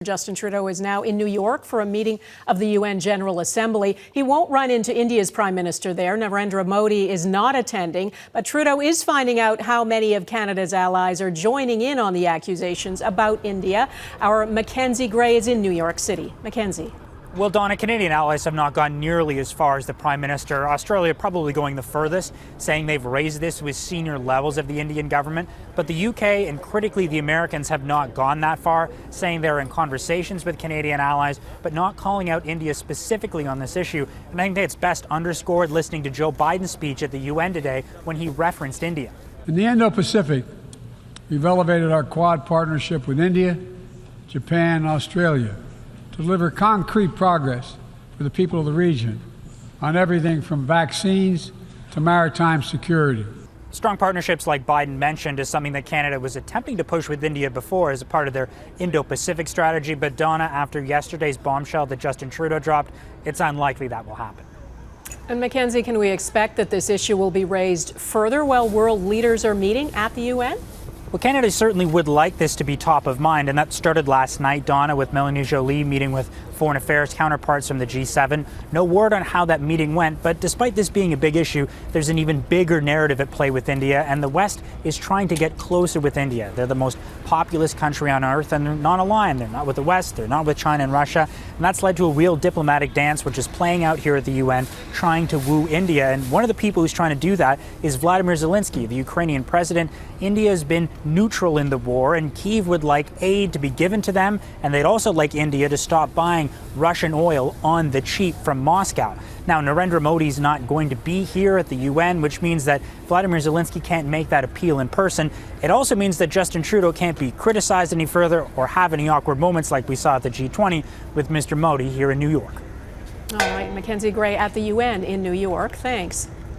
Justin Trudeau is now in New York for a meeting of the UN General Assembly. He won't run into India's Prime Minister there. Narendra Modi is not attending, but Trudeau is finding out how many of Canada's allies are joining in on the accusations about India. Our Mackenzie Gray is in New York City. Mackenzie. Well, Donna, Canadian allies have not gone nearly as far as the Prime Minister. Australia probably going the furthest, saying they've raised this with senior levels of the Indian government. But the UK and critically the Americans have not gone that far, saying they're in conversations with Canadian allies, but not calling out India specifically on this issue. And I think it's best underscored listening to Joe Biden's speech at the UN today when he referenced India. In the Indo-Pacific, we've elevated our Quad partnership with India, Japan, and Australia to deliver concrete progress for the people of the region on everything from vaccines to maritime security. Strong partnerships like Biden mentioned is something that Canada was attempting to push with India before as a part of their Indo-Pacific strategy. But Donna, after yesterday's bombshell that Justin Trudeau dropped, it's unlikely that will happen. And Mackenzie, can we expect that this issue will be raised further while world leaders are meeting at the UN? Well, Canada certainly would like this to be top of mind, and that started last night, Donna, with Melanie Joly meeting with foreign affairs counterparts from the G7. No word on how that meeting went, but despite this being a big issue, there's an even bigger narrative at play with India, and the West is trying to get closer with India. They're the most populous country on earth, and they're not aligned. They're not with the West, they're not with China and Russia, and that's led to a real diplomatic dance, which is playing out here at the UN, trying to woo India. And one of the people who's trying to do that is Vladimir Zelensky, the Ukrainian president. India has been neutral in the war, and Kyiv would like aid to be given to them, and they'd also like India to stop buying Russian oil on the cheap from Moscow. Now, Narendra Modi's not going to be here at the UN, which means that Vladimir Zelensky can't make that appeal in person. It also means that Justin Trudeau can't be criticized any further or have any awkward moments like we saw at the G20 with Mr. Modi here in New York. All right, Mackenzie Gray at the UN in New York. Thanks.